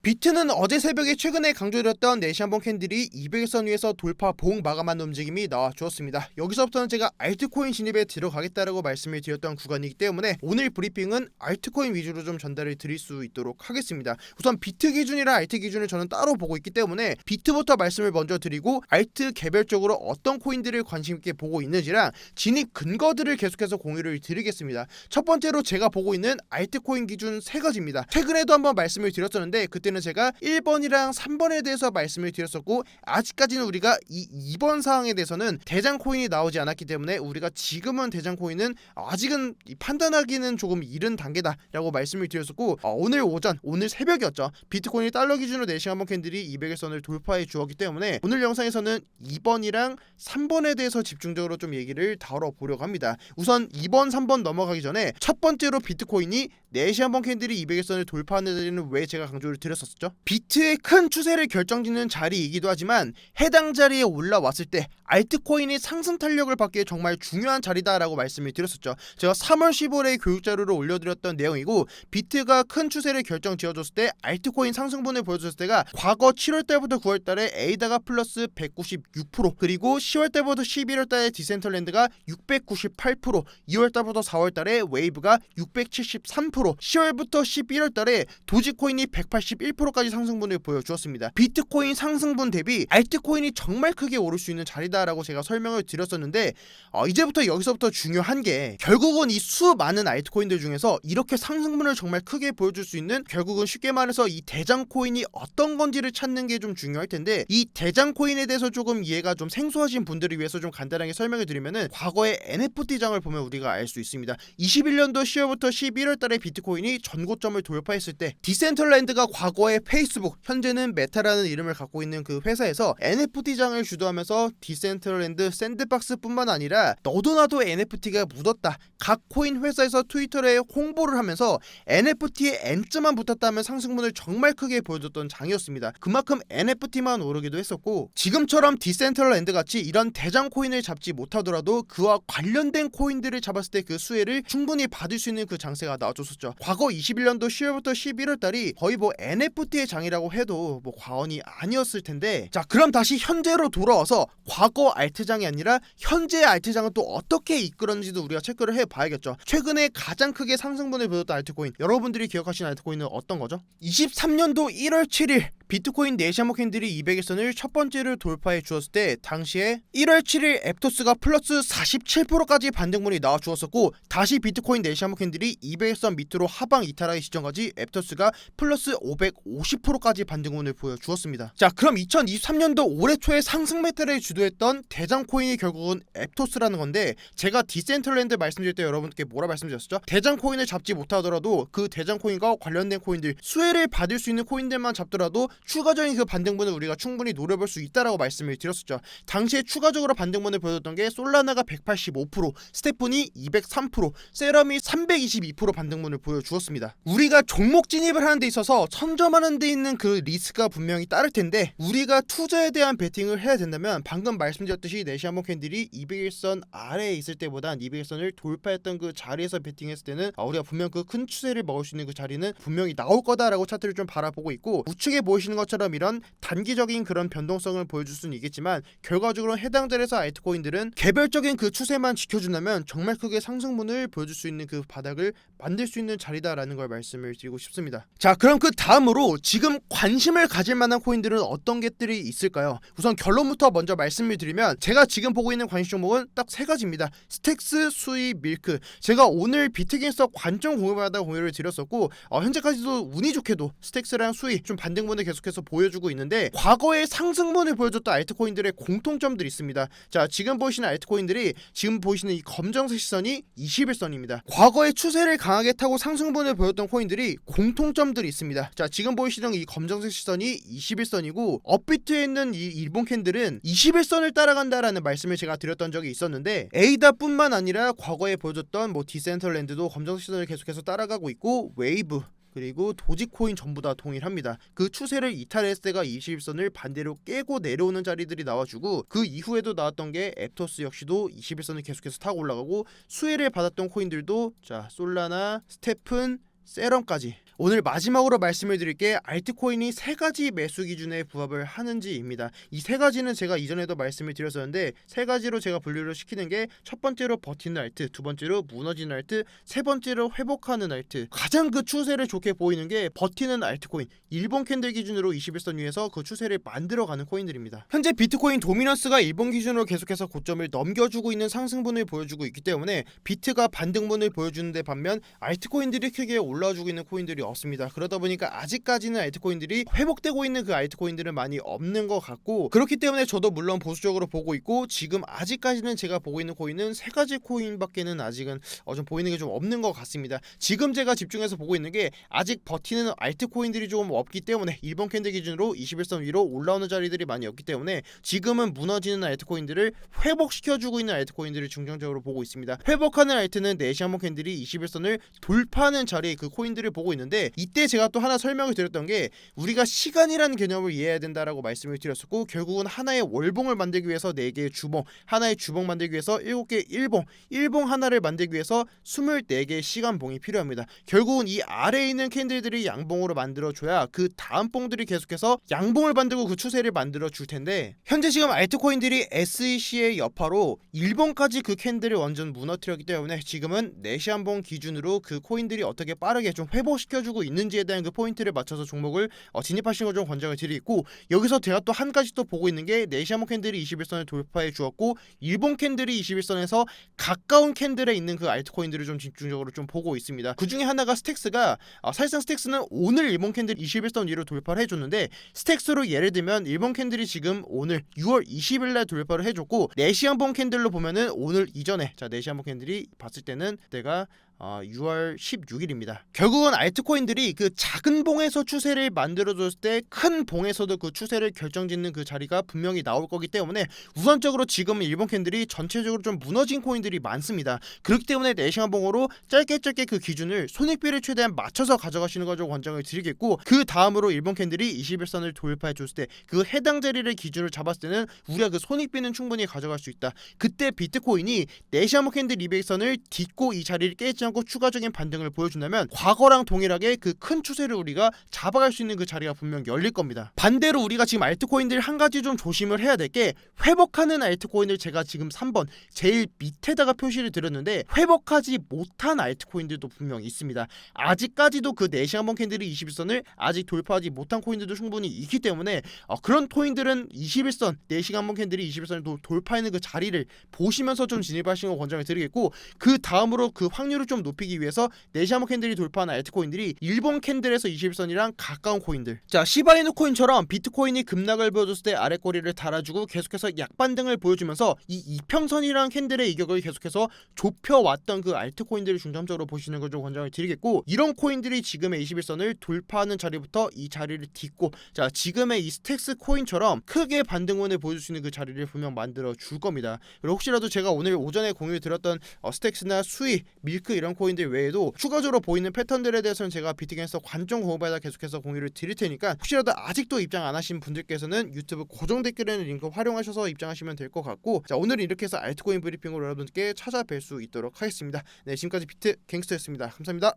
비트는 어제 새벽에 최근에 강조드렸던 내시한번 캔들이 200일선 위에서 돌파 봉 마감하는 움직임이 나와주었습니다. 여기서부터는 제가 알트코인 진입에 들어가겠다라고 말씀을 드렸던 구간이기 때문에 오늘 브리핑은 알트코인 위주로 좀 전달을 드릴 수 있도록 하겠습니다. 우선 비트 기준이랑 알트 기준을 저는 따로 보고 있기 때문에 비트부터 말씀을 먼저 드리고 알트 개별적으로 어떤 코인들을 관심있게 보고 있는지랑 진입 근거들을 계속해서 공유를 드리겠습니다. 첫 번째로 제가 보고 있는 알트코인 기준 3가지입니다. 최근에도 한번 말씀을 드렸었는데 그때는 제가 1번이랑 3번에 대해서 말씀을 드렸었고, 아직까지는 우리가 이 2번 사항에 대해서는 대장 코인이 나오지 않았기 때문에 우리가 지금은 대장 코인은 아직은 판단하기는 조금 이른 단계다라고 말씀을 드렸었고, 오늘 오전, 오늘 새벽이었죠. 비트코인이 달러 기준으로 내시한번 캔들이 200일선을 돌파해 주었기 때문에 오늘 영상에서는 2번이랑 3번에 대해서 집중적으로 좀 얘기를 다뤄보려고 합니다. 우선 2번, 3번 넘어가기 전에 첫 번째로 비트코인이 내시한번 캔들이 200일선을 돌파하는 자리는 왜 제가 강조를 드렸었죠? 비트의 큰 추세를 결정짓는 자리이기도 하지만 해당 자리에 올라왔을 때 알트코인이 상승 탄력을 받기에 정말 중요한 자리다라고 말씀을 드렸었죠. 제가 3월 15일에 교육자료를 올려드렸던 내용이고, 비트가 큰 추세를 결정 지어줬을 때 알트코인 상승분을 보여줬을 때가 과거 7월달부터 9월달에 에이다가 플러스 196%, 그리고 10월달부터 11월달에 디센털랜드가 698%, 2월달부터 4월달에 웨이브가 673%, 10월부터 11월달에 도지코인이 181%까지 상승분을 보여주었습니다. 비트코인 상승분 대비 알트코인이 정말 크게 오를 수 있는 자리다라고 제가 설명을 드렸었는데, 이제부터 여기서부터 중요한 게 결국은 이 수많은 알트코인들 중에서 이렇게 상승분을 정말 크게 보여줄 수 있는, 결국은 쉽게 말해서 이 대장 코인이 어떤 건지를 찾는 게 좀 중요할 텐데, 이 대장 코인에 대해서 조금 이해가 좀 생소하신 분들을 위해서 좀 간단하게 설명을 드리면은 과거의 NFT장을 보면 우리가 알 수 있습니다. 21년도 10월부터 11월달에 비트코인이 전고점을 돌파했을 때 디센털랜드가 과거의 페이스북, 현재는 메타라는 이름을 갖고 있는 그 회사에서 NFT장을 주도하면서 디센털랜드 샌드박스뿐만 아니라 너도 나도 NFT가 묻었다, 각 코인 회사에서 트위터에 홍보를 하면서 NFT에 N자만 붙었다면 상승분을 정말 크게 보여줬던 장이었습니다. 그만큼 NFT만 오르기도 했었고, 지금처럼 디센털랜드 같이 이런 대장 코인을 잡지 못하더라도 그와 관련된 코인들을 잡았을 때 그 수혜를 충분히 받을 수 있는 그 장세가 나와줬었죠. 과거 21년도 10월부터 11월달이 거의 뭐 NFT의 장이라고 해도 뭐 과언이 아니었을 텐데, 자 그럼 다시 현재로 돌아와서 과거 알트장이 아니라 현재 알트장은 또 어떻게 이끌었는지도 우리가 체크를 해봐야겠죠. 최근에 가장 크게 상승분을 보였던 알트코인, 여러분들이 기억하시는 알트코인은 어떤 거죠? 23년도 1월 7일 비트코인 내시한번 캔들이 200일선을 첫 번째로 돌파해 주었을 때 당시에 1월 7일 앱토스가 플러스 47%까지 반등분이 나와 주었었고, 다시 비트코인 내시한번 캔들이 200일선 밑으로 하방 이탈하기 시점까지 앱토스가 플러스 550%까지 반등분을 보여주었습니다. 자 그럼 2023년도 올해 초에 상승 메타를 주도했던 대장 코인이 결국은 앱토스라는 건데, 제가 디센털랜드 말씀드릴 때 여러분께 뭐라 말씀드렸었죠? 대장 코인을 잡지 못하더라도 그 대장 코인과 관련된 코인들, 수혜를 받을 수 있는 코인들만 잡더라도 추가적인 그 반등분을 우리가 충분히 노려볼 수 있다라고 말씀을 드렸었죠. 당시에 추가적으로 반등분을 보여줬던 게 솔라나가 185%, 스테픈이 203%, 세럼이 322% 반등분을 보여주었습니다. 우리가 종목 진입을 하는 데 있어서 선점하는 데 있는 그 리스크가 분명히 따를 텐데, 우리가 투자에 대한 베팅을 해야 된다면 방금 말씀드렸듯이 내시한번 캔들이 200일선 아래에 있을 때보단 200일선을 돌파했던 그 자리에서 베팅했을 때는 우리가 분명 그 큰 추세를 먹을 수 있는 그 자리는 분명히 나올 거다라고 차트를 좀 바라보고 있고, 우측에 보이시는 것처럼 이런 단기적인 그런 변동성을 보여줄 수는 있겠지만 결과적으로 해당 자리에서 알트코인들은 개별적인 그 추세만 지켜준다면 정말 크게 상승분을 보여줄 수 있는 그 바닥을 만들 수 있는 자리다라는 걸 말씀을 드리고 싶습니다. 자 그럼 그 다음으로 지금 관심을 가질 만한 코인들은 어떤 것들이 있을까요? 우선 결론부터 먼저 말씀을 드리면 제가 지금 보고 있는 관심 종목은 딱 3가지입니다. 스택스, 수이, 밀크. 제가 오늘 비트겐서 관점 공유받아 공유를 드렸었고, 현재까지도 운이 좋게도 스택스랑 수이 좀 반등분을 계속해서 보여주고 있는데, 과거에 상승분을 보여줬던 알트코인들의 공통점들이 있습니다. 자 지금 보시는 알트코인들이 지금 보시는 이 검정색 시선이 21선입니다. 과거의 추세를 강하게 타고 상승분을 보였던 코인들이 공통점들이 있습니다. 자 지금 보이시는 이 검정색 시선이 21선이고 업비트에 있는 이 일본 캔들은 21선을 따라간다라는 말씀을 제가 드렸던 적이 있었는데, 에이다뿐만 아니라 과거에 보여줬던 뭐 디센털랜드도 검정색 시선을 계속해서 따라가고 있고, 웨이브 그리고 도지코인 전부 다 동일합니다. 그 추세를 이탈했을 때가 21선을 반대로 깨고 내려오는 자리들이 나와주고, 그 이후에도 나왔던 게 앱토스 역시도 21선을 계속해서 타고 올라가고, 수혜를 받았던 코인들도 자 솔라나, 스테픈, 세럼까지 오늘 마지막으로 말씀을 드릴 게 알트코인이 세 가지 매수 기준에 부합을 하는지입니다. 이 세 가지는 제가 이전에도 말씀을 드렸었는데 세 가지로 제가 분류를 시키는 게 첫 번째로 버티는 알트, 두 번째로 무너지는 알트, 세 번째로 회복하는 알트. 가장 그 추세를 좋게 보이는 게 버티는 알트코인, 일본 캔들 기준으로 21선 위에서 그 추세를 만들어가는 코인들입니다. 현재 비트코인 도미넌스가 일본 기준으로 계속해서 고점을 넘겨주고 있는 상승분을 보여주고 있기 때문에 비트가 반등분을 보여주는데 반면 알트코인들이 크게 올라와주고 있는 코인들이 없습니다. 그러다 보니까 아직까지는 알트코인들이 회복되고 있는 그 알트코인들은 많이 없는 것 같고, 그렇기 때문에 저도 물론 보수적으로 보고 있고, 지금 아직까지는 제가 보고 있는 코인은 세 가지 코인밖에는 아직은 좀 보이는 게 좀 없는 것 같습니다. 지금 제가 집중해서 보고 있는 게 아직 버티는 알트코인들이 조금 없기 때문에 일본 캔들 기준으로 21선 위로 올라오는 자리들이 많이 없기 때문에 지금은 무너지는 알트코인들을 회복시켜주고 있는 알트코인들을 중점적으로 보고 있습니다. 회복하는 알트는 네시한번 캔들이 21선을 돌파하는 자리에 그 코인들을 보고 있는데, 이때 제가 또 하나 설명을 드렸던 게 우리가 시간이라는 개념을 이해해야 된다라고 말씀을 드렸었고, 결국은 하나의 월봉을 만들기 위해서 4개의 주봉, 하나의 주봉 만들기 위해서 7개의 일봉, 일봉 하나를 만들기 위해서 24개의 시간봉이 필요합니다. 결국은 이 아래에 있는 캔들들이 양봉으로 만들어줘야 그 다음 봉들이 계속해서 양봉을 만들고 그 추세를 만들어 줄 텐데, 현재 지금 알트코인들이 SEC의 여파로 일봉까지 그 캔들을 완전 무너뜨렸기 때문에 지금은 네시한봉 기준으로 그 코인들이 어떻게 빠르게 좀 회복시켜주고 있는지에 대한 그 포인트를 맞춰서 종목을 진입하시는 걸 좀 권장을 드리고, 여기서 제가 또 한 가지 또 보고 있는 게 네시한봉 캔들이 21선을 돌파해 주었고 일본 캔들이 21선에서 가까운 캔들에 있는 그 알트코인들을 좀 집중적으로 좀 보고 있습니다. 그 중에 하나가 스택스가 사실상 스택스는 오늘 일본 캔들 21선 위로 돌파를 해줬는데, 스택스로 예를 들면 일본 캔들이 지금 오늘 6월 20일날 돌파를 해줬고, 네시한봉 캔들로 보면은 오늘 이전에 네시한봉 캔들이 봤을 때는 때가 6월 16일입니다. 결국은 알트코인들이 그 작은 봉에서 추세를 만들어줬을 때 큰 봉에서도 그 추세를 결정짓는 그 자리가 분명히 나올 거기 때문에 우선적으로 지금은 일본 캔들이 전체적으로 좀 무너진 코인들이 많습니다. 그렇기 때문에 네시한봉으로 짧게 그 기준을 손익비를 최대한 맞춰서 가져가시는 걸 좀 권장을 드리겠고, 그 다음으로 일본 캔들이 21선을 돌파해 줬을 때 그 해당 자리를 기준으로 잡았을 때는 우리가 그 손익비는 충분히 가져갈 수 있다. 그때 비트코인이 네시한봉 캔들 200선을 딛고 이 자리를 깨지 않고 추가적인 반등을 보여준다면 과거랑 동일하게 그 큰 추세를 우리가 잡아갈 수 있는 그 자리가 분명 열릴 겁니다. 반대로 우리가 지금 알트코인들 한 가지 좀 조심을 해야 될 게, 회복하는 알트코인을 제가 지금 3번 제일 밑에다가 표시를 드렸는데 회복하지 못한 알트코인들도 분명히 있습니다. 아직까지도 그 네시한번 캔들이 21선을 아직 돌파하지 못한 코인들도 충분히 있기 때문에 그런 코인들은 21선, 네시한번 캔들이 21선을 돌파하는 그 자리를 보시면서 좀 진입하시는 거 권장을 드리겠고, 그 다음으로 그 확률을 좀 높이기 위해서 네시한번 캔들이 돌파하는 알트코인들이 일본 캔들에서 21선이랑 가까운 코인들, 자 시바이누 코인처럼 비트코인이 급락을 보여줬을 때 아랫꼬리를 달아주고 계속해서 약반등을 보여주면서 이 이평선이랑 캔들의 이격을 계속해서 좁혀왔던 그 알트코인들을 중점적으로 보시는 걸 좀 권장을 드리겠고, 이런 코인들이 지금의 21선을 돌파하는 자리부터 이 자리를 딛고 자 지금의 이 스택스 코인처럼 크게 반등원을 보여줄 수 있는 그 자리를 분명 만들어 줄 겁니다. 그리고 혹시라도 제가 오늘 오전에 공유 드렸던 스택스나 수이, 밀크 이런 코인들 외에도 추가적으로 보이는 패턴들에 대해서는 제가 비트겐에서 관점 공유받아 계속해서 공유를 드릴 테니까, 혹시라도 아직도 입장 안 하신 분들께서는 유튜브 고정 댓글에 있는 링크 활용하셔서 입장하시면 될 것 같고, 자 오늘은 이렇게 해서 알트코인 브리핑으로 여러분께 찾아뵐 수 있도록 하겠습니다. 네, 지금까지 비트 갱스터였습니다. 감사합니다.